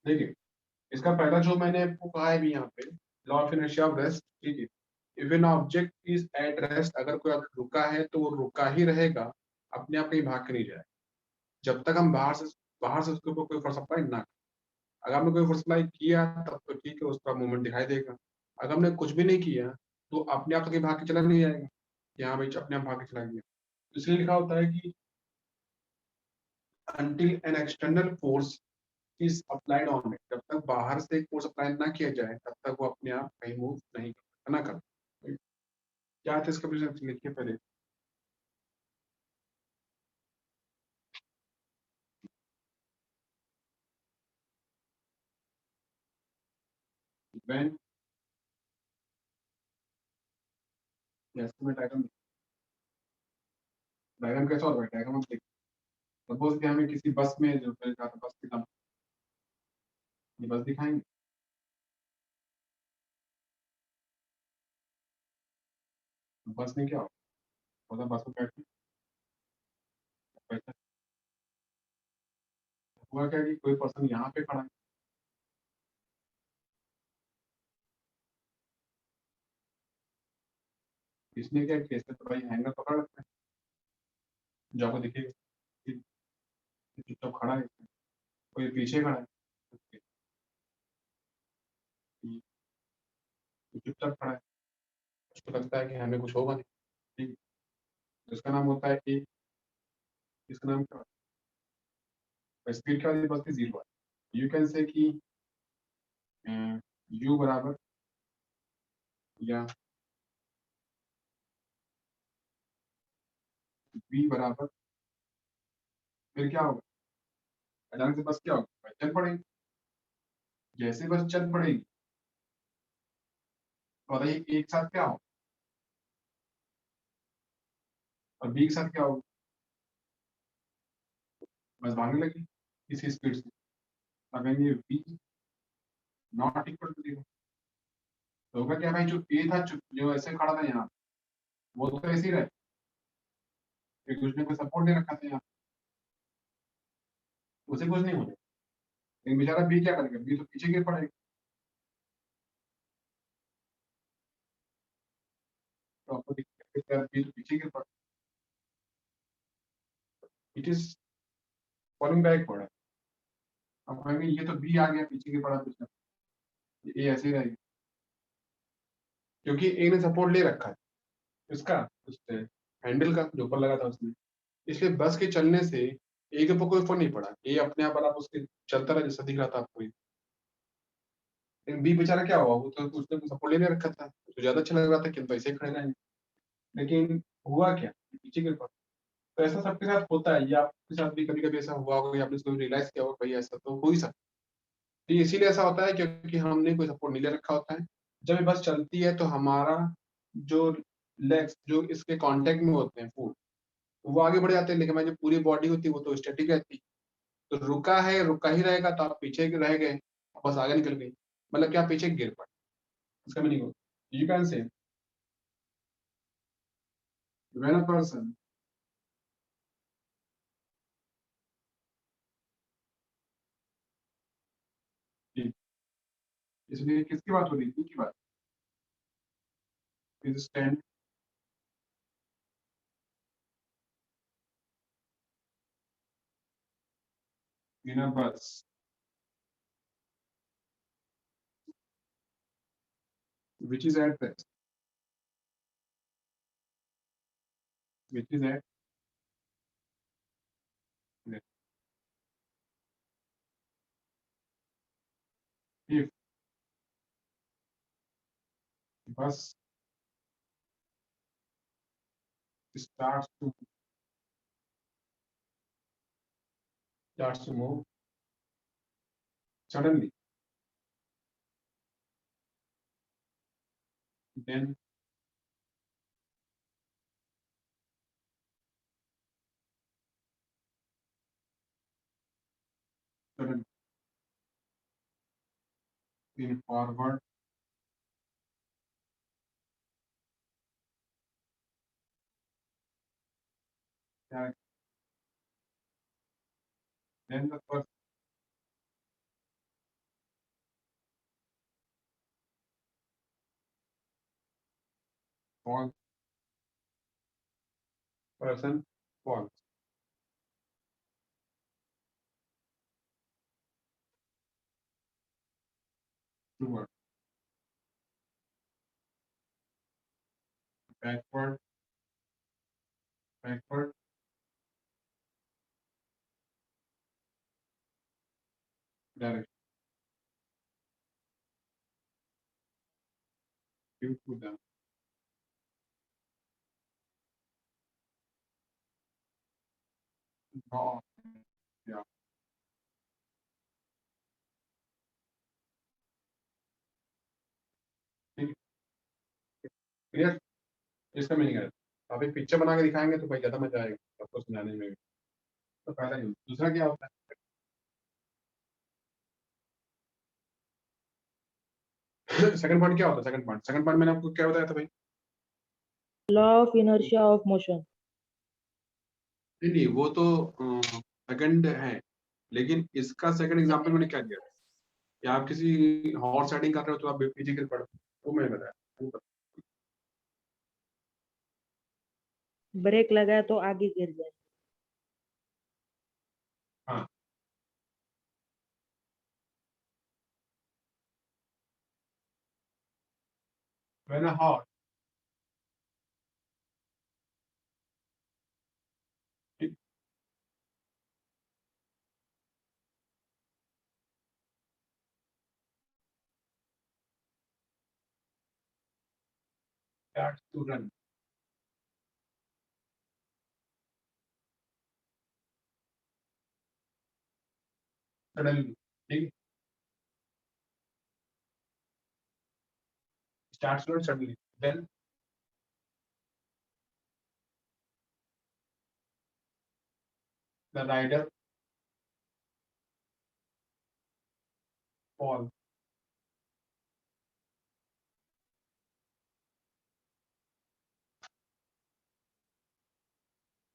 देखिए, इसका पहला जो मैंने आपको कहा है भी यहाँ पे, law of inertia of rest, ठीक है। If an object is at rest, अगर कोई object रुका है तो वो रुका ही रहेगा, अपने आप कहीं भाग के नहीं जाए, जब तक हम बाहर से उसके ऊपर कोई फोर्स अप्लाई ना करें। अगर हमने कोई फोर्स अप्लाई किया तब तो ठीक है, उसका मूवमेंट दिखाई देगा। अगर हमने कुछ भी नहीं किया तो अपने आप तो कहीं भाग के चला नहीं जाएगा, यहाँ भाई अपने आप भाग के चला गया। इसलिए लिखा होता है कि until an external force is applied on it, जब तक बाहर से फोर्स अप्लाई ना किया जाए तब तक वो अपने आप कहीं मूव नहीं कर ना कर। क्या था इसका प्रेजेंट, लिखिए पहले। व्हेन, जैसे मैं डायग्राम कैसा होगा, डायग्राम हम देख, सपोज कि हमें किसी बस में, जो मैंने कहा था बस की, ये बस दिखाएंगे। बस में क्या होगा, बस में बैठे, बैठा, हुआ क्या कि कोई पर्सन यहाँ पे खड़ा है, इसने क्या किया, इसने तो भाई हैंगर पकड़ रखा है, जो आपको दिखेगा कि चुपचाप खड़ा है, कोई पीछे खड़ा है, चुपचाप खड़ा है, उसको लगता है कि हमें कुछ होगा नहीं, ठीक है। तो इसका नाम होता है कि, इसका नाम क्या है, स्पीड क्या होती है बस की, जीरो है। यू कैन से कि यू बराबर, या वी बराबर, फिर क्या होगा, अचानक से बस क्या होगा, चल पड़ेगी। जैसे बस चल पड़ेगी तो बताइए एक साथ क्या होगा, और बी के साथ क्या होगा, बस भागने लगी इसी स्पीड से। अगर ये v not equal to zero, तो होगा क्या भाई, जो ए था, जो ऐसे खड़ा था यहाँ, वो तो ऐसे ही रहे, क्योंकि उसने कोई सपोर्ट नहीं रखा था यहाँ, उसे कुछ नहीं होगा। लेकिन बेचारा बी क्या करेगा, बी तो पीछे गिर पड़ेगा। तो आपको दिखता है बी तो पीछे गिर पड़ा, इट इज फॉलोइंग बैकवर्ड। अब कहेंगे ये तो बी आ गया पीछे गिर पड़ा, कुछ ये ऐसे ही रहेगा, क्योंकि ए ने सपोर्ट ले रखा है इसका, उससे हैंडल का जो ऊपर लगा था उसने, इसलिए बस के चलने से ए के ऊपर कोई फर्क नहीं पड़ा, ए अपने आप आप उसके चलता रहा जैसा दिख रहा था आपको। लेकिन बी बेचारा क्या हुआ, वो तो उसने सपोर्ट लेने रखा था, तो ज्यादा अच्छा लग रहा था कि हम तो ऐसे ही खड़े रहेंगे। लेकिन हुआ क्या, पीछे गिर पड़ा। तो ऐसा सबके साथ होता है, ये आपके साथ भी कभी कभी ऐसा हुआ होगा, या आपने इसको रियलाइज किया होगा, भाई ऐसा तो हो ही सकता है। तो इसीलिए ऐसा होता है क्योंकि हमने कोई सपोर्ट नहीं ले रखा होता है। जब ये बस चलती है तो हमारा जो लेग्स जो इसके कांटेक्ट में होते हैं फुट, वो आगे बढ़ जाते हैं, लेकिन हमारी जो पूरी बॉडी होती है वो तो स्टैटिक रहती है। तो रुका है, रुका ही रहेगा, तो आप पीछे रह गए, बस आगे निकल गई, मतलब कि आप पीछे गिर पड़े। इसका मीनिंग हो, यू कैन से when a person, इसलिए किसकी बात हो रही थी, की बात, is stand in a bus which is at rest, which is at rest. If bus starts to move suddenly, then suddenly in forward, uh, then the person false, person, false. True word. Backward, backward, direction. Due to them. Wrong. Yeah. ठीक है, clear. इसका meaning है, आप एक picture बना के दिखाएंगे तो भाई ज्यादा मजा आएगा आपको समझाने में भी। तो पहला यूज, दूसरा क्या होता है? सेकंड पॉइंट क्या होता है? सेकंड पॉइंट मैंने आपको क्या बताया था भाई? Law of inertia of motion. नहीं नहीं, वो तो सेकंड है, लेकिन इसका सेकंड एग्जांपल मैंने क्या दिया कि आप किसी हॉर्स राइडिंग कर रहे हो तो आप पीछे गिर पड़ते हो, वो मैंने बताया। वो बता- ब्रेक लगाया तो आगे गिर जाए। हाँ, when a horse starts to run suddenly, ठीक है, starts to run suddenly, then the rider falls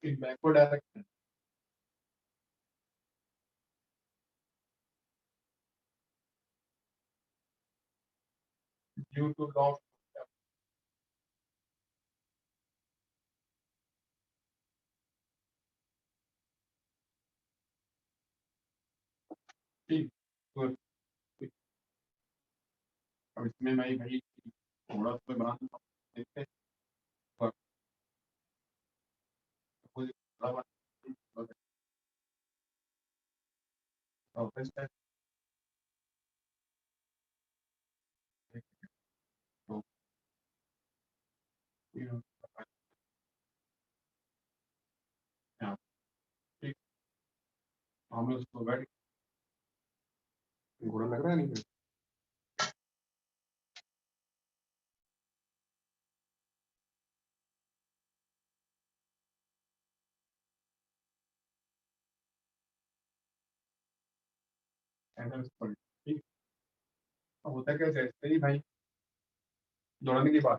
in backward direction due to law of ठीक। तो अब इसमें मैं भाई थोड़ा सा बना दूंगा, देखते हैं। और मुझे थोड़ा बना- और फिर से तो ये यहाँ, ठीक, हमें उसको बैठ घोड़ा लग रहा है नहीं? ऐसा पॉइंट, ठीक। अब होता क्या, जैसे ही भाई दौड़ने की बात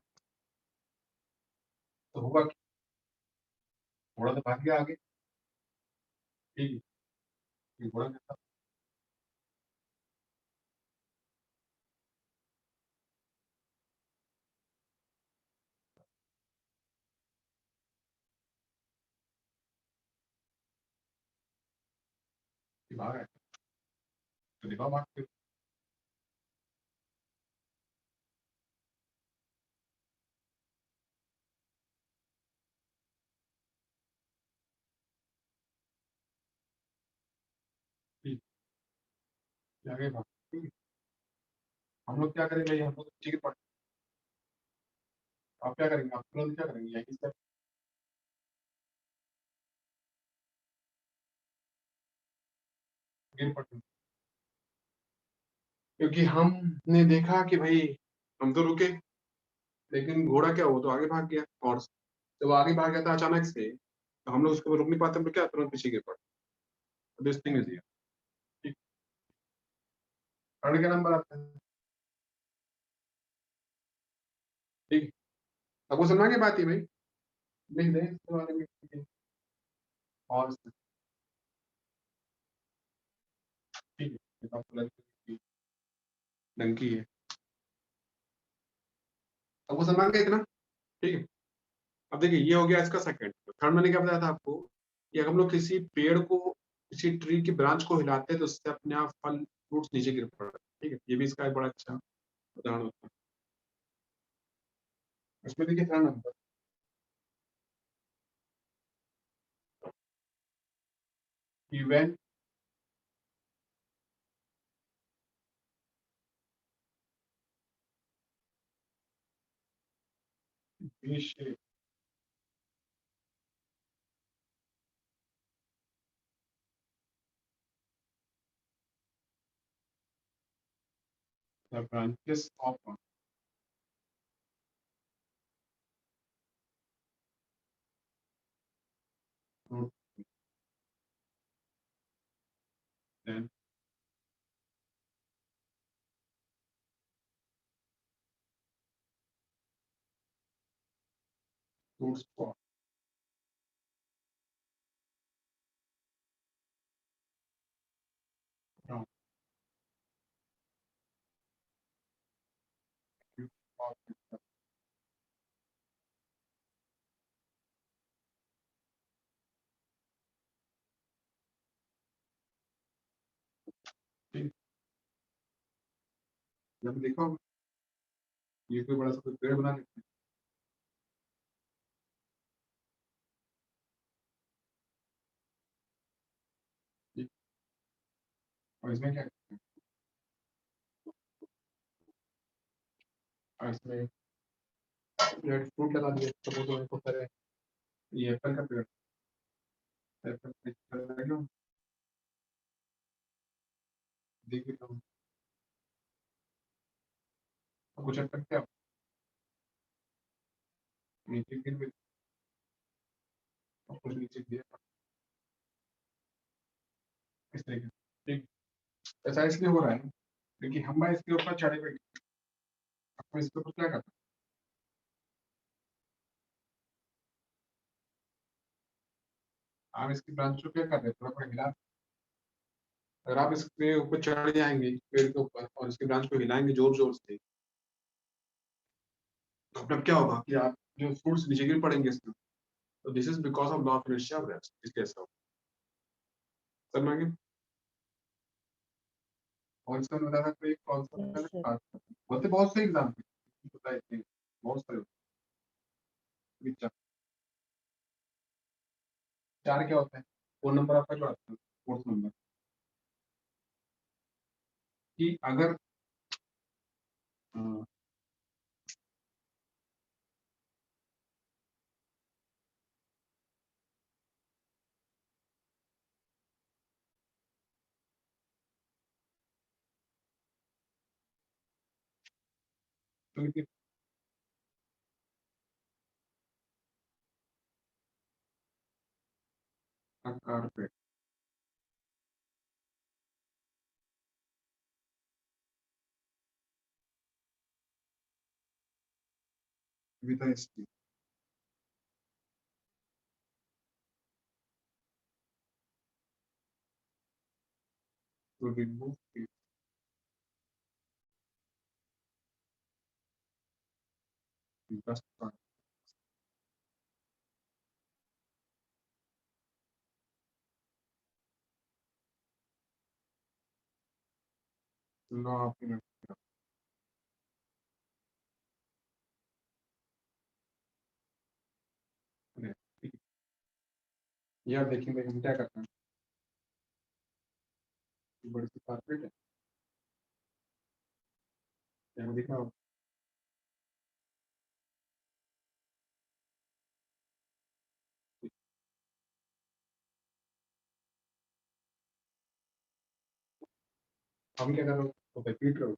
तो होगा कि घोड़ा तो भाग गया आगे, ठीक है, ये घोड़ा कैसा कि भाग है, तो दिखाओ भाग के, ठीक, ये आगे भाग, ठीक है। हम लोग क्या करेंगे, हम लोग ठीक है, आप क्या करेंगे, आप तुरंत क्या करेंगे, यहीं से गिर पड़ते हैं। क्योंकि हमने देखा कि भाई हम तो रुके, लेकिन घोड़ा क्या हुआ, तो आगे भाग गया, और जब वो आगे भाग गया था अचानक से, तो हम लोग उसको रोक नहीं पाते, हम लोग क्या तुरंत पीछे गिर पड़े। दिस थिंग इज हियर, ठीक। थर्ड क्या नंबर आता है, ठीक। अब वो समझा के बात ही भाई, लिख दें इसके बारे में, ठीक है। और ठीक है, ये तो आपको लग- डंकी है। अब वो समझा के इतना, ठीक है। अब देखिए ये हो गया इसका सेकंड। थर्ड मैंने क्या बताया था आपको कि अगर हम लोग किसी पेड़ को, किसी ट्री की ब्रांच को हिलाते हैं तो उससे अपने आप फल फ्रूट्स नीचे गिर पड़ता है। ठीक है, ये भी इसका एक बड़ा अच्छा उदाहरण होता है। इसमें देखिए third number, event shape the branches of a fruit, then fruits fall down. You fall in the tree. जब देखो ये कोई बड़ा सा कोई पेड़ बना लेते हैं। ठीक। और इसमें क्या करते हैं, और इसमें रेड फ्रूट लगा दिए, सपोज तो करें ये एप्पल का पेड़, एप्पल का पेड़ लगा दिया, देखिए तो कुछ हद तक क्या नीचे गिर भी, और कुछ नीचे गिर इस तरीके से। ठीक। ऐसा इसलिए हो रहा है क्योंकि हम इसके ऊपर चढ़े हुए, हम इसके ऊपर क्या करते हैं, हम इसकी ब्रांच को क्या कर रहे हैं, थोड़ा थोड़ा हिला। अगर आप इसके ऊपर चढ़ जाएंगे पेड़ के ऊपर और इसकी ब्रांच को हिलाएंगे जोर जोर से, तो मतलब क्या होगा कि आप जो फ्रूट्स नीचे गिर पड़ेंगे इसमें। तो this is because of law of inertia of rest, इसलिए ऐसा होगा। समझ में? और इसका मैं बता सकता हूँ एक कौन सा यस सर। होते बहुत से एग्जाम्पल होता है इसके, बहुत सारे होते हैं। चार क्या होता है, फोन नंबर आपका जो आता है, फोर्थ नंबर, कि अगर अ, तो ये carpet with a stick to remove the dust part, law of inertia. ठीक है, ये आप देखेंगे हम क्या करते हैं, ये बड़ी सी कारपेट है, यहाँ दिख रहा हो, हम क्या कर रहे हो, तो पीट रहे हो,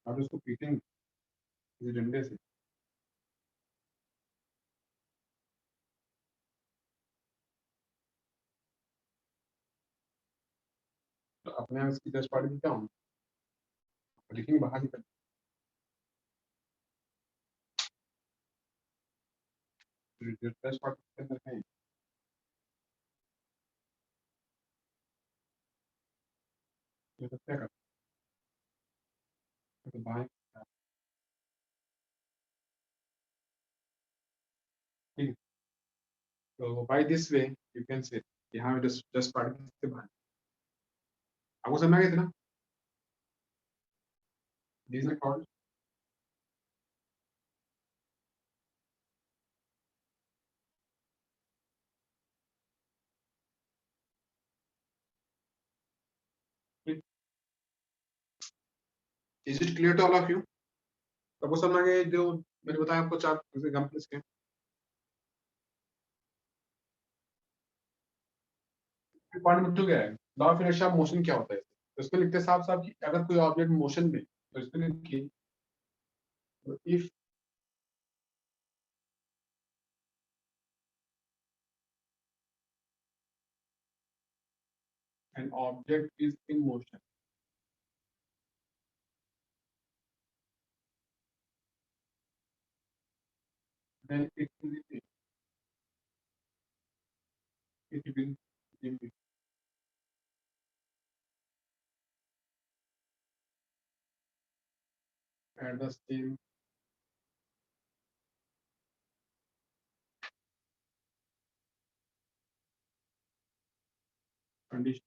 आप उसको पीटेंगे किसी डंडे से, तो अपने आप इसकी डस्ट पार्टिकल क्या होंगे, लिखेंगे बाहर निकल, डस्ट पार्टिकल के अंदर है, तो क्या करते हैं, तो बाहर तो by this way you can say यहाँ जस्ट पार्टिकल से बाहर आपको समझ आ गई थी ना these are called is it clear to all of you आपको समझ आ गए जो मैंने बताया आपको चार एग्जांपल्स के पॉइंट नंबर 2 क्या है law of inertia of motion क्या होता है तो इसमें लिखते हैं साफ साफ कि अगर कोई ऑब्जेक्ट मोशन में तो इसमें लिखिए if an object is in motion then it will be at the same condition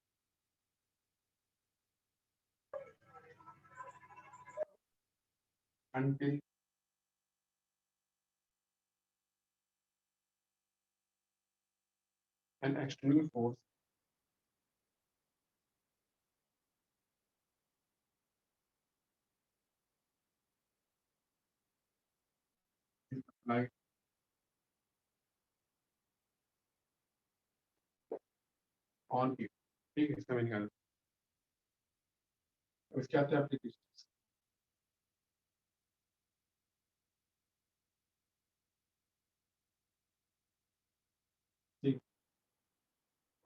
until an external force is applied on it ठीक है इसका मैंने निकाला इसके आते हैं एप्लीकेशन ठीक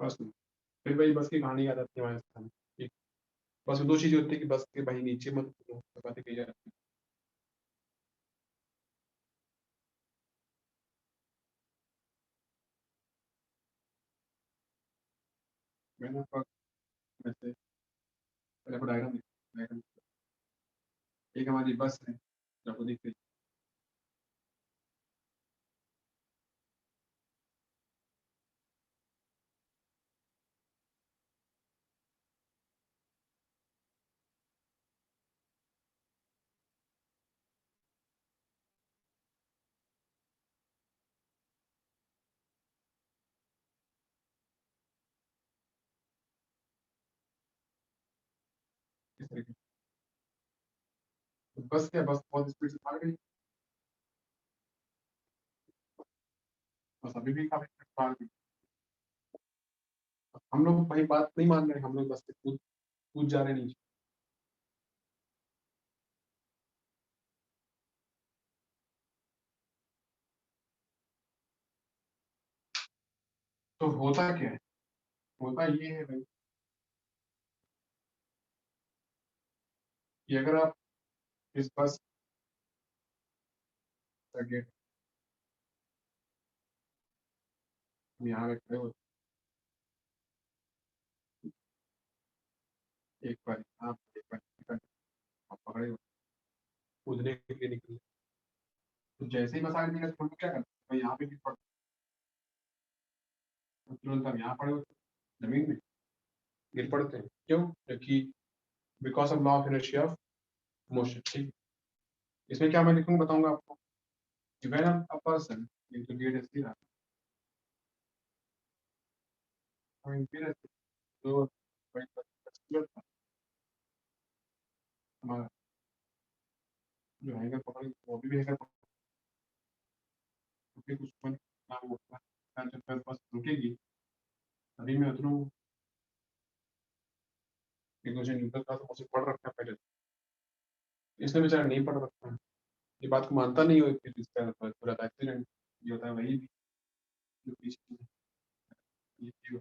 बस फिर भाई बस की कहानी याद आती है हमारे सामने ठीक बस दो चीजें होती है कि बस के भाई नीचे मत उतरो, तो बातें कही जाती है मैंने आपको वैसे पहले आपको डायग्राम एक हमारी बस है जो आपको दिख रही है इस तरीके से। तो बस क्या बस बहुत स्पीड से भाग रही है बस अभी भी काफी स्पीड से भाग रही है हम लोग भाई बात नहीं मान रहे हम लोग बस से कूद कूद जा रहे हैं नीचे तो होता क्या है होता ये है भाई कि अगर आप इस बस का गेट यहाँ पे खड़े हो एक बार यहाँ एक बार आप पकड़े हो कूदने के लिए निकले तो जैसे ही बस आगे निकले तो हम लोग क्या करते हैं भाई यहाँ पे भी पड़ते हैं तुरंत हम यहाँ पड़े होते हैं जमीन में गिर पड़ते हैं क्यों क्योंकि because of law of inertia of motion ठीक इसमें क्या मैं लिखूंगा बताऊंगा आपको कि when a person into gate is गिरा आई गिरा तो भाई हमारा जो हैंगर पकड़ वो भी हैंगर पकड़ कुछ मन ना वो जब मेरे पास रुकेगी तभी मैं उतरूँ कि मुझे न्यूटन का तो मुझे पढ़ रखा है पहले इसने बेचारा नहीं पढ़ रखा है ये बात को मानता नहीं हो फिर इसका पूरा एक्सीडेंट ये होता है वही भी जो पीछे ये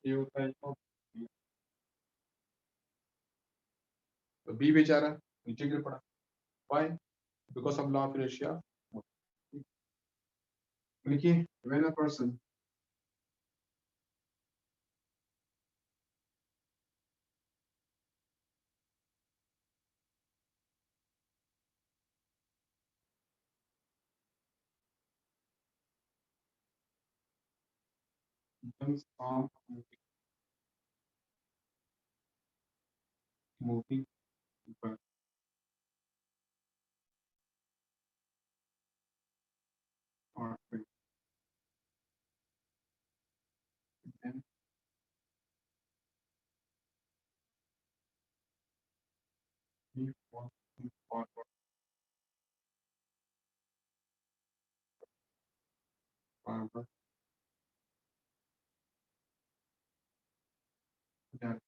ये होता है तो बी बेचारा नीचे गिर पड़ा why because of law of inertia देखिए when a person Items from moving people. Or then we want to forward forward that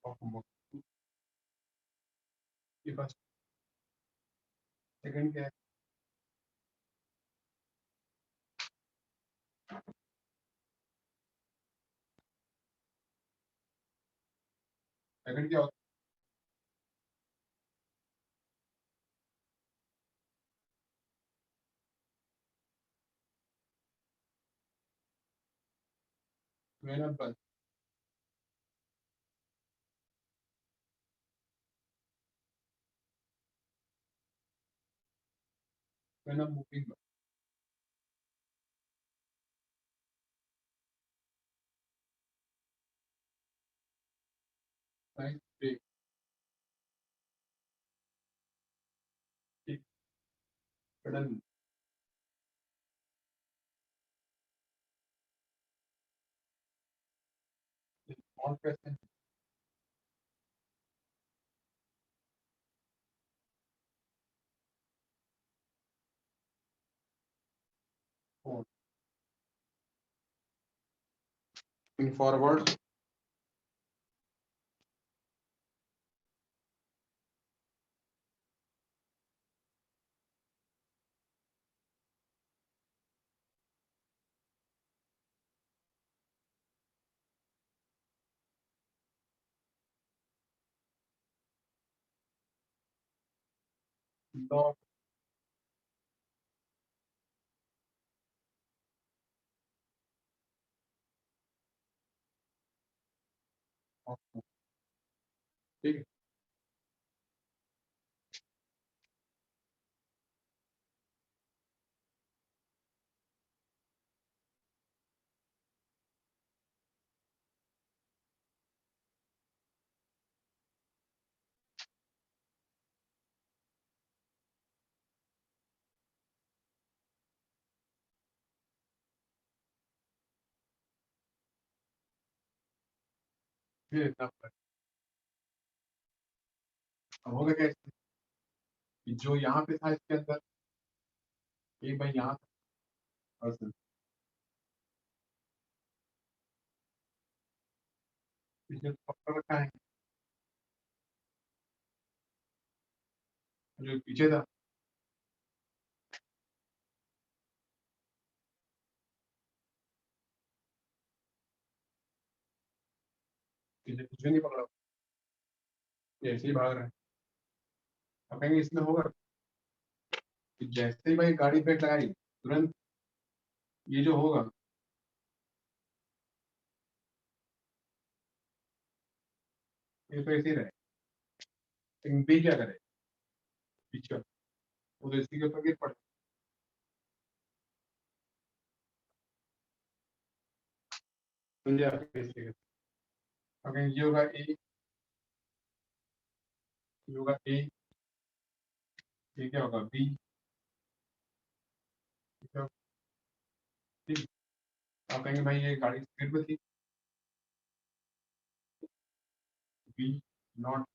of moving. If a second क्या second क्या होता है when a bus when a moving bus right break take sudden small person forward in forward dog of ठीक है फिर इतना अब होगा क्या इसमें कि जो यहाँ पे था इसके अंदर एक भाई यहाँ पर्सन इसने पकड़ रखा है जो पीछे था इसने कुछ भी नहीं पकड़ा ये ऐसे ही भाग रहा है अब कहेंगे इसमें होगा कि जैसे ही भाई गाड़ी ब्रेक लगाई तुरंत ये जो होगा ये तो ऐसे ही रहे लेकिन बी क्या करे पीछे वो तो इसी के ऊपर गिर पड़े समझे आप कैसे करते अब कहेंगे ये होगा ए ये क्या होगा बी ठीक आप कहेंगे भाई ये गाड़ी स्पीड में थी बी नॉट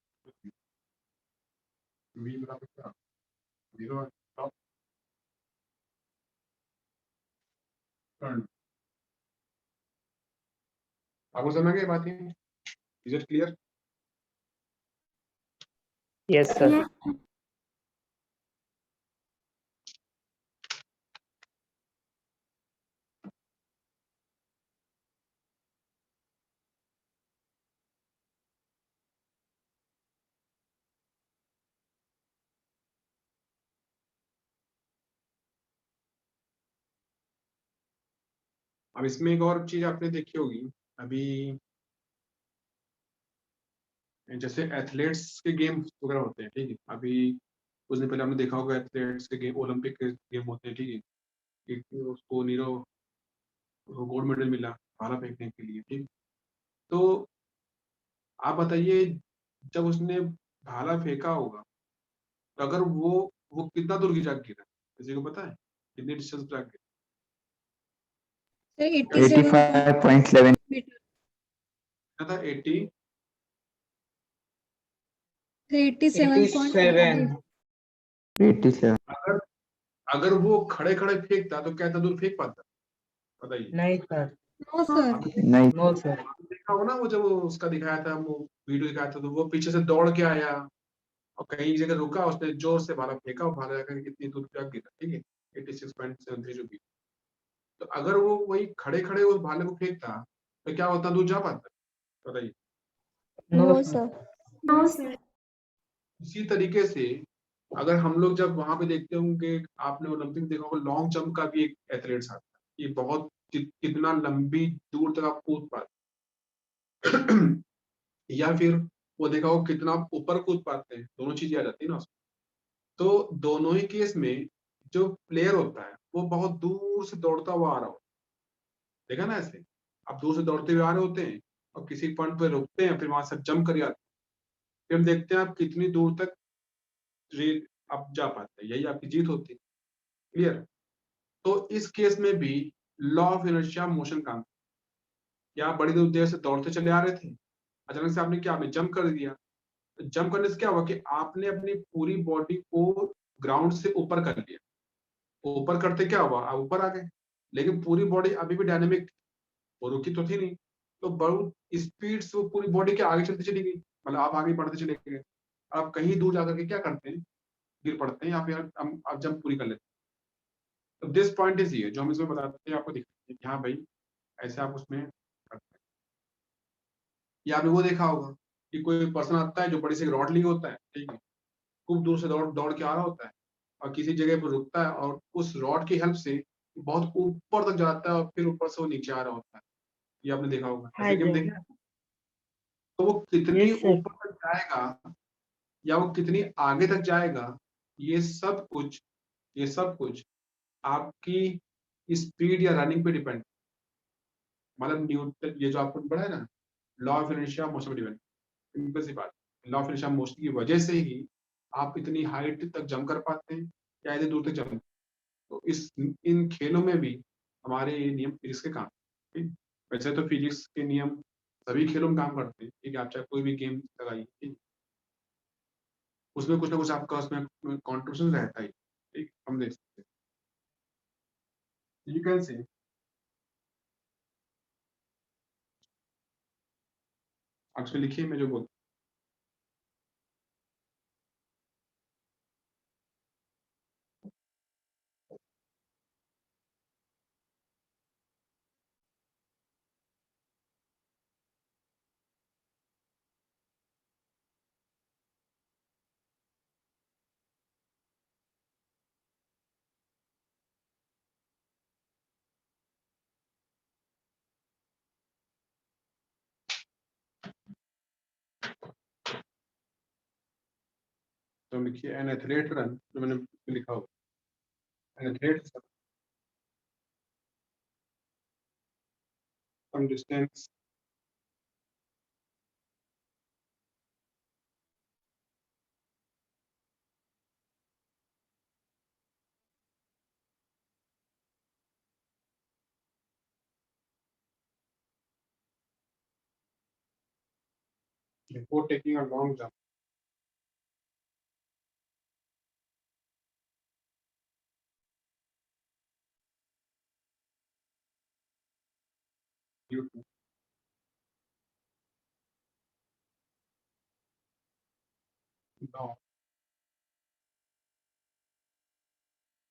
बी बराबर क्या जीरो टॉप टर्न आपको समझ गई बात है is it clear Yes, sir. अब इसमें एक और चीज आपने देखी होगी, अभी जैसे एथलेट्स के गेम्स वगैरह होते हैं, ठीक है, अभी कुछ दिन पहले हमने देखा होगा एथलेट्स के गेम, ओलंपिक के गेम होते हैं, ठीक है, कि उसको नीरव गोल्ड मेडल मिला भाला फेंकने के लिए, ठीक। तो आप बताइए, जब उसने भाला फेंका होगा, तो अगर वो कितना दूर की जाग गिरा, किसी को पता है कितनी डिस्टेंस पे जाके? 85.11 मीटर, था 80, 87.5। 87 अगर अगर वो खड़े खड़े फेंकता तो क्या इतना दूर फेंक पाता, बताइए। नहीं सर, नो सर, आपने नहीं नो सर। देखा होगा ना, वो जब उसका दिखाया था, वो वीडियो दिखाया था, तो वो पीछे से दौड़ के आया और कहीं जगह रुका, उसने जोर से भाला फेंका और भाला जाकर कितनी दूर तक गिरा, ठीक है, 86.73 जो भी। तो अगर वो वही खड़े खड़े उस भाले को फेंकता तो क्या उतना दूर जा पाता, बताइए। No no sir. सर। इसी तरीके से अगर हम लोग जब वहां पे देखते होंगे, आपने ओलंपिक देखा होगा, लॉन्ग जंप का भी एक एथलीट्स आता है, ये बहुत कितना लंबी दूर तक आप कूद पाते या फिर वो देखा हो कितना आप ऊपर कूद पाते हैं, दोनों चीजें आ जाती है ना उसमें। तो दोनों ही केस में जो प्लेयर होता है वो बहुत दूर से दौड़ता हुआ आ रहा होता है, देखा ना ऐसे, आप दूर से दौड़ते हुए आ रहे होते हैं और किसी पॉइंट पे रुकते हैं, फिर वहां से जंप कर आते हैं, फिर हम देखते हैं आप कितनी दूर तक आप जा पाते हैं, यही आपकी जीत होती है। क्लियर? तो इस केस में भी लॉ ऑफ इनर्शिया मोशन काम, या आप बड़ी देर से दौड़ते चले आ रहे थे, अचानक से आपने क्या, आपने जंप कर दिया। जंप करने से क्या हुआ कि आपने अपनी पूरी बॉडी को ग्राउंड से ऊपर कर लिया, ऊपर करते क्या हुआ, आप ऊपर आ गए, लेकिन पूरी बॉडी अभी भी डायनेमिक, वो रुकी तो थी नहीं, तो बहुत स्पीड से वो पूरी बॉडी के आगे चलती चली गई, मतलब आप आगे बढ़ते चले गए। आप कहीं दूर जाकर के क्या करते हैं, गिर पड़ते हैं या फिर आप जंप पूरी कर लेते हैं। तो दिस पॉइंट इज ये जो हम इसमें बताते हैं, आपको दिखाते हैं कि हाँ भाई ऐसे आप उसमें करते हैं। या आपने वो देखा होगा कि कोई पर्सन आता है जो बड़ी सी रॉड लिए होता है, ठीक है, खूब दूर से दौड़ दौड़ के आ रहा होता है और किसी जगह पर रुकता है और उस रॉड की हेल्प से बहुत ऊपर तक जाता है और फिर ऊपर से वो नीचे आ रहा होता है। ये आपने देखा होगा, हाँ ऐसे गेम जी, देखे हैं? तो वो कितनी यस सर। ऊपर तक जाएगा या वो कितनी आगे तक जाएगा, ये सब कुछ, ये सब कुछ आपकी स्पीड या रनिंग पे डिपेंड, मतलब न्यूटन, ये जो आपको पढ़ा है ना, law of inertia motion depend, simple सी बात, लॉ ऑफ इनर्शिया मोशन की वजह से ही आप इतनी हाइट तक जंप कर पाते हैं या इतनी दूर तक जंप। तो इस इन खेलों में भी हमारे ये नियम फिजिक्स के काम, ठीक। वैसे तो फिजिक्स के नियम सभी खेलों में काम करते हैं, ठीक है, आप चाहे कोई भी गेम लगाइए, ठीक, उसमें कुछ ना कुछ आपका उसमें कॉन्ट्रीब्यूशन रहता ही, ठीक, हम देख सकते हैं। यू कैन से आप उसमें लिखिए, मैं जो बोल, तो लिखिए एन एथलीट रन, जो मैंने लिखा हो, an athlete some distance before taking a long jump. Due to law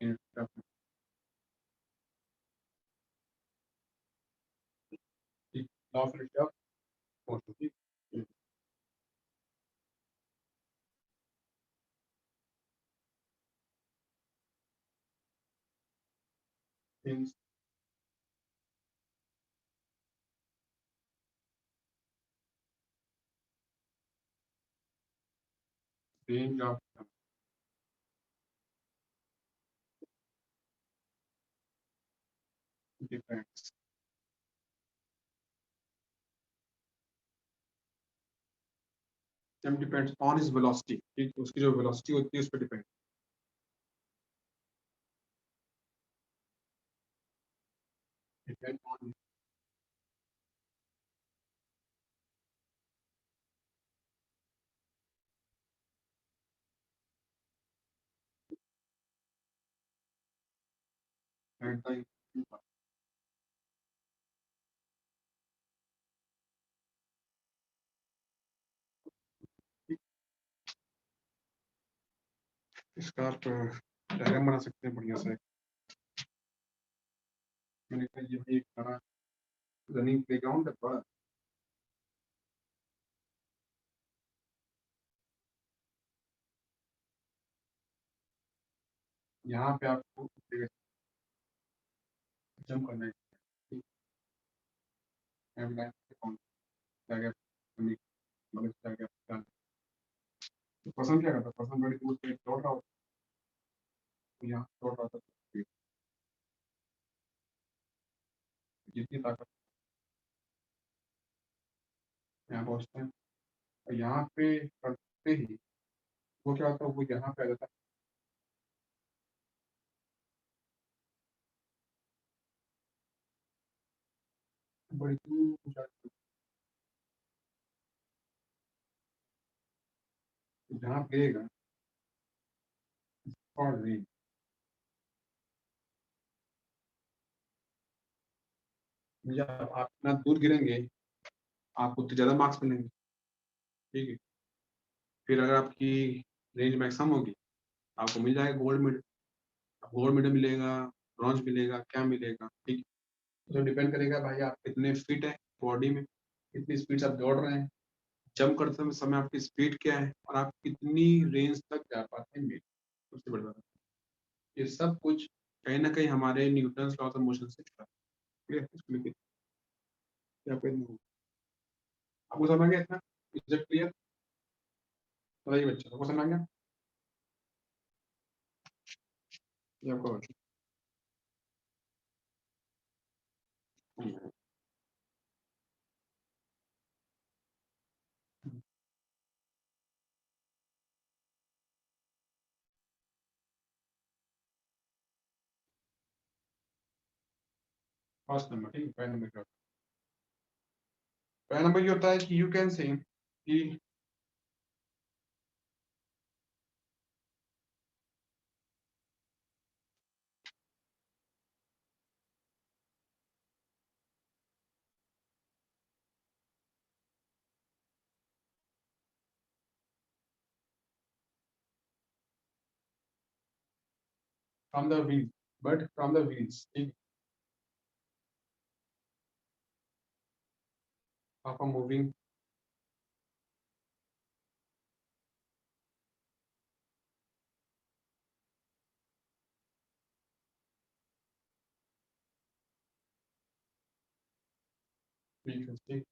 in law of inertia motion, ठीक? Means range of depends. M depends on his velocity, ठीक, उसकी जो velocity होती है उस पर depend. Depend on at the इसका आप डायग्राम बना सकते हैं बढ़िया से. मैंने कहा ये भाई एक बड़ा रनिंग प्लेग्राउंड है बड़ा. यहाँ पे आपको जंप करना है. तो पसंद क्या करता है? पसंद बड़ी दूर से दौड़ रहा होता है, यहाँ दौड़ रहा था जितनी ताकत यहाँ पहुँचते हैं और यहाँ पे करते ही वो क्या होता है, वो यहाँ पे आ जाता है. बड़ी दूर जाके जहाँ प्लेगा और रेंज. जब आप इतना दूर गिरेंगे आपको उतने ज्यादा मार्क्स मिलेंगे. ठीक है, फिर अगर आपकी रेंज मैक्सिमम होगी आपको मिल जाएगा गोल्ड मेडल. गोल्ड मेडल मिलेगा, ब्रॉन्ज मिलेगा, क्या मिलेगा. ठीक है, तो डिपेंड करेगा भाई आप कितने फिट है बॉडी में, कितनी स्पीड से आप दौड़ रहे हैं, जंप करते समय आपकी स्पीड क्या है और आप कितनी रेंज तक जा पाते हैं. सबसे बड़ी बात ये सब कुछ कहीं ना कहीं हमारे न्यूटन लॉ ऑफ मोशन से जुड़ा है. ठीक है, इसको लेके क्या कोई नहीं. आपको समझ आ गया इतना? Is it clear? बताइए बच्चे, आपको समझ आ गया? ये आपको फर्स्ट नंबर. ठीक है, पहला नंबर क्या होता है? पहला नंबर ये होता है कि यू कैन से कि from the wheel, but from the wheels. ठीक, ऑफ अ मूविंग व्हीकल. ठीक,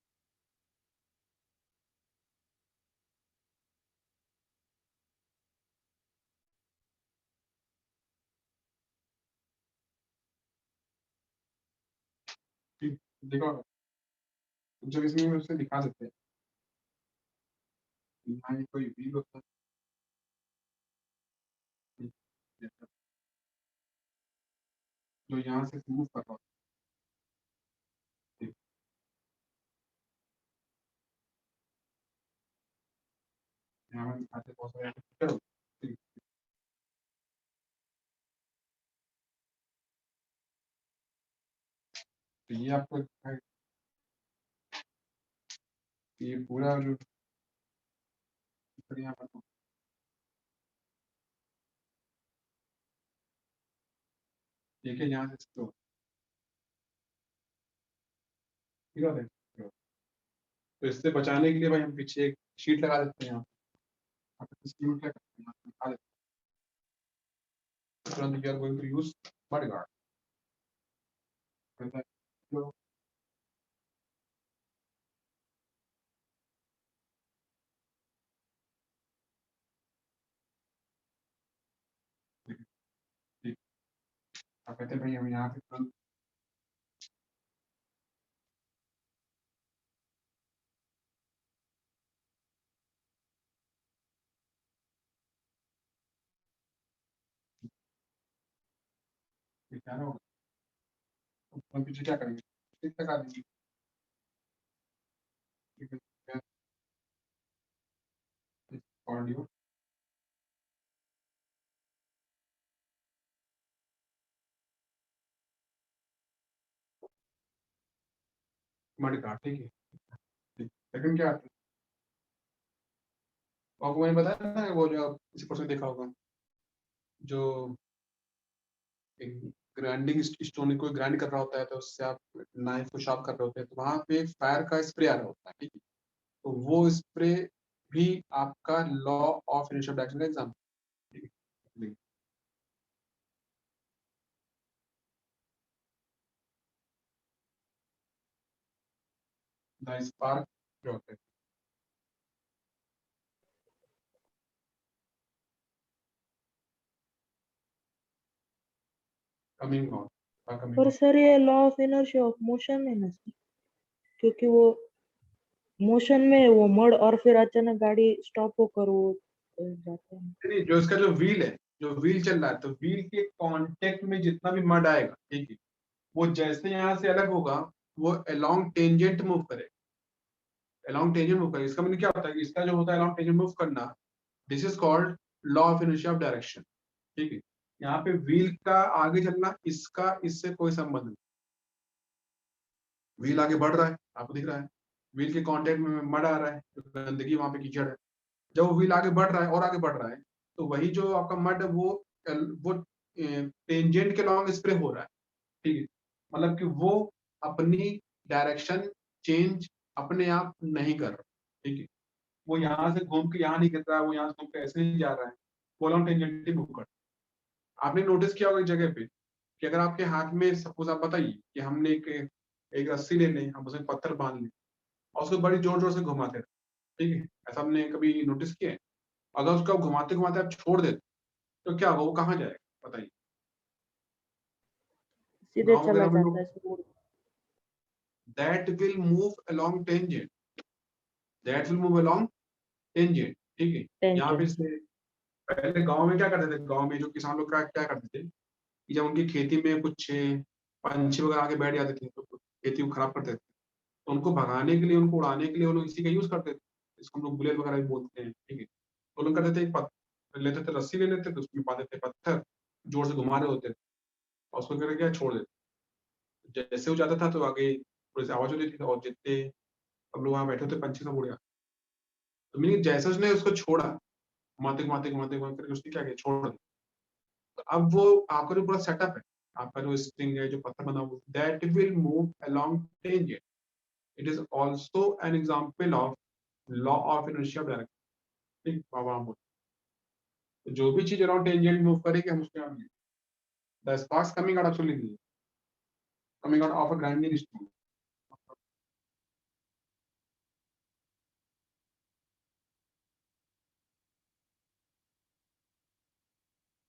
ठीक, देखो जब इसमें हम उसे दिखा सकते हैं. यहाँ ये कोई व्हील होता है. ठीक, जो यहाँ से मूव कर रहा होता है. ठीक, यहाँ पर दिखाते हैं बहुत सारे एक्टर. ठीक, तो ये आपको दिखाएगा कि ये पूरा जो यहाँ पर देखिए यहाँ से स्लो. ठीक है, तो इससे बचाने के लिए भाई हम पीछे एक शीट लगा देते हैं. यहाँ शीट लगा दिखा देते हैं. तुरंत we are going to use mud guard. तो कहते हैं भाई हम यहाँ पे तुरंत क्या होगा, तो तुरंत पीछे क्या करेंगे, ठीक तक आ देंगे। ठीक है, ऑडियो मड का, ठीक है। सेकंड क्या आता है, आपको मैंने बताया ना वो जो किसी पर्सन देखा होगा, जो एक ग्राइंडिंग स्टोन को ग्राइंड कर रहा होता है, तो उससे आप नाइफ को शार्प कर रहे होते हैं, तो वहां पे एक फायर का स्प्रे आ रहा होता है, ठीक है। तो वो स्प्रे भी आपका लॉ ऑफ इनिशियल डायरेक्शन का एग्जाम्पल, ठीक है। द स्पार्क जो होता है, कमिंग ऑन, कमिंग पर ऑन। सर ये law of inertia of motion है ना सर, क्योंकि वो मोशन में वो मड और फिर अचानक गाड़ी स्टॉप होकर वो जाते हैं। नहीं, जो इसका जो व्हील है, जो व्हील चल रहा है, तो व्हील के कांटेक्ट में जितना भी मड आएगा, ठीक है, वो जैसे यहाँ से अलग होगा, वो अलोंग टेंजेंट मूव करेगा, अलोंग टेंजेंट मूव करेगा। इसका मतलब क्या होता है कि इसका जो होता है अलोंग टेंजेंट मूव करना, this is called law of inertia of direction, ठीक है। यहाँ पे व्हील का आगे चलना, इसका इससे कोई संबंध नहीं। व्हील आगे बढ़ रहा है, आपको दिख रहा है, व्हील के कांटेक्ट में मड आ रहा है, तो गंदगी वहां पे कीचड़ है। जब वो व्हील आगे बढ़ रहा है और आगे बढ़ रहा है, तो वही जो आपका मड है वो टेंजेंट के लॉन्ग स्प्रे हो रहा है, ठीक है। मतलब कि वो अपनी डायरेक्शन चेंज अपने आप नहीं कर रहा, ठीक है। वो यहाँ से घूम के यहाँ नहीं गिर रहा है, वो यहाँ से घूम के ऐसे नहीं जा रहा है, वो लॉन्ग टेंजेंट मूव कर। आपने नोटिस किया होगा एक जगह पे कि अगर आपके हाथ में सपोज आप बताइए कि हमने एक रस्सी ले लें, हम उसमें पत्थर बांध लें और उसको बड़ी जोर जोर से घुमाते हैं, ठीक है, ऐसा हमने कभी नोटिस किया है। अगर उसको घुमाते घुमाते आप छोड़ देते तो क्या होगा, वो कहाँ जाएगा बताइए। सीधे गाँव चला वगैरह में जाता लोग है sir, that will move along tangent, that will move along tangent, ठीक है। यहाँ पे टेंशन। से पहले गांव में क्या करते थे, गांव में जो किसान लोग क्या क्या करते थे कि जब उनकी खेती में कुछ पंछी वगैरह आके बैठ जाते थे तो खेती को खराब करते थे, तो उनको भगाने के लिए, उनको उड़ाने के लिए वो लोग इसी का यूज करते थे, इसको हम लोग बुलेट वगैरह भी बोलते हैं, ठीक है। तो लोग करते थे, एक पत्थर लेते थे, रस्सी ले लेते थे, उसमें बांधते थे पत्थर, जोर से घुमा रहे होते थे और उसको करके क्या छोड़ देते। जैसे वो जाता था तो आगे थोड़ी सी आवाज होती थी और जितने हम लोग वहां बैठे थे पंछी सब उड़ गया। तो मीनिंग जैसे उसने उसको छोड़ा, घुमाते घुमाते घुमाते घुमाते करके उसने क्या किया, छोड़ दिया। तो अब वो आपका जो पूरा सेटअप है, आपका जो स्ट्रिंग है, जो पत्थर बना हुआ, that will move along tangent, it is also an example of law of inertia of direction, ठीक। वहां बोल, तो जो भी चीज अराउंड टेंजेंट मूव करेगी हम उसके नाम, the sparks coming out of लिखिए, coming out of a grinding stone,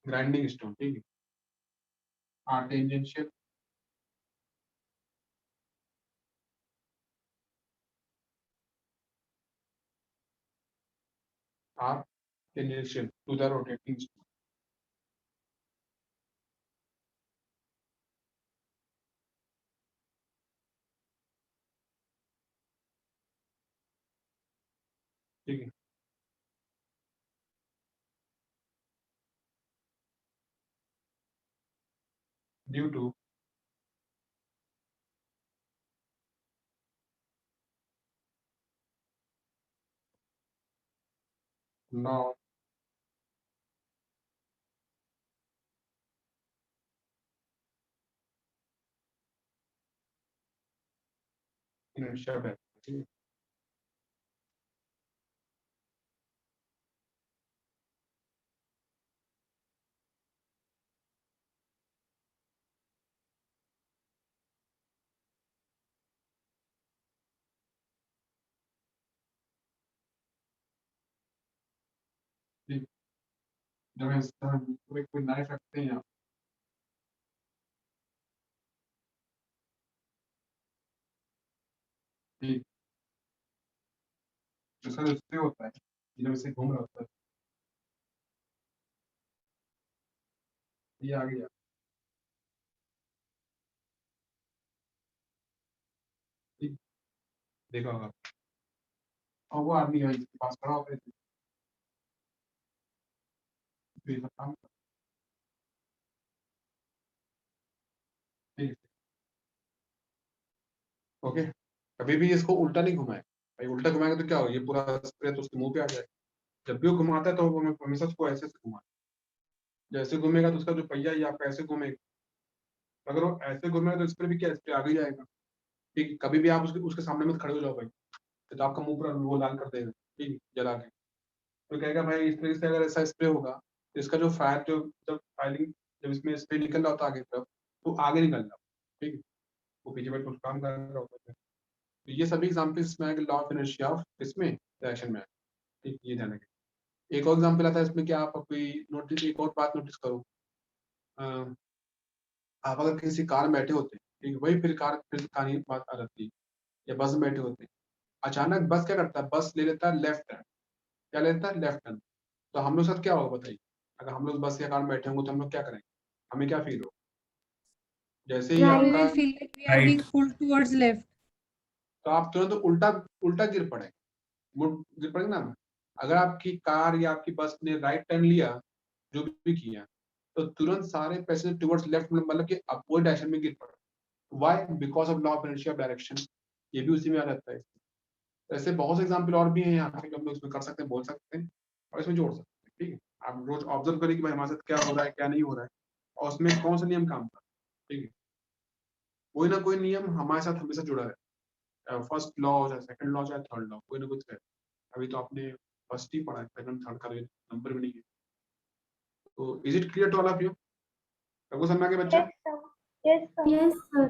grinding stone, ठीक है। हाँ, tangential, are tangential to the rotating stone, ठीक है। Due to law inertia of direction, ठीक। जब हम कोई नाइफ रखते हैं, ठीक, तो सर इससे होता है जब इसे घूम रहा होता है, ये आ गया, ठीक, देखा होगा, और वो आदमी है जिसके पास खड़ा होता है, तो ये सब काम करता है, ठीक, ओके। कभी भी इसको उल्टा नहीं घुमाए भाई, उल्टा घुमाएंगे तो क्या हो, ये पूरा स्प्रे तो उसके मुंह पे आ जाए। जब भी वो घुमाता है तो वो हमेशा उसको ऐसे से घुमाए, जैसे घूमेगा तो उसका जो पहिया ये आपका ऐसे घूमेगा, अगर वो ऐसे घूमेगा तो स्प्रे भी क्या, स्प्रे आगे जाएगा, ठीक। कभी भी आप उसके उसके सामने मत खड़े हो जाओ भाई, तो आपका मुंह पूरा वो लाल कर देगा, ठीक, जला के। तो कहेगा भाई इस तरीके से अगर ऐसा स्प्रे होगा तो इसका जो फायर जो जब फायरिंग जब इसमें स्प्रे निकल रहा होता है आगे तरफ, तो आगे निकल रहा, ठीक, वो पीछे बैठ कुछ काम कर रहा होता है। तो ये सभी एग्जाम्पल्स में लॉ ऑफ इनर्शिया ऑफ इसमें रिएक्शन में है, ठीक, ये ध्यान रखें। एक और एग्जाम्पल आता है इसमें कि आप कोई नोटिस, एक और बात नोटिस करो, आप अगर किसी कार में बैठे होते हैं, ठीक, वही फिर कहानी बात आ जाती है, या बस में बैठे होते हैं, अचानक बस क्या करता है, बस ले लेता है लेफ्ट टर्न, क्या लेता है, लेफ्ट टर्न। तो हम लोग साथ क्या होगा बताइए, अगर हम लोग बस या कार में बैठे होंगे तो हम लोग क्या करेंगे, हमें क्या फील हो, जैसे ही Right. We आपका, will feel like we are being pulled towards left. तो आप तुरंत उल्टा उल्टा गिर पड़े, गिर पड़ेंगे ना। अगर आपकी कार या आपकी बस ने राइट टर्न लिया, जो भी किया, तो तुरंत सारे पैसेंजर टुवर्ड्स लेफ्ट, मतलब कि अपोजिट डायरेक्शन में गिर पड़े। Why, because of law of inertia of direction, ये भी उसी में आ जाता है। ऐसे बहुत से एग्जाम्पल और भी हैं यहाँ पे, हम लोग इसमें कर सकते हैं, बोल सकते हैं और इसमें जोड़ सकते हैं, ठीक है। आप रोज ऑब्जर्व करिए कि भाई हमारे साथ क्या हो रहा है क्या नहीं हो रहा है, और उसमें कौन सा नियम काम कर रहा है, ठीक है। कोई ना कोई नियम हमारे साथ हमेशा जुड़ा है, फर्स्ट लॉ चाहे सेकंड लॉ चाहे थर्ड लॉ, कोई ना कुछ है। अभी तो आपने फर्स्ट ही पढ़ा है, सेकंड थर्ड का नंबर भी नहीं है। तो is it clear to all of you? सबको समझ में आ गया बच्चा? Yes, sir.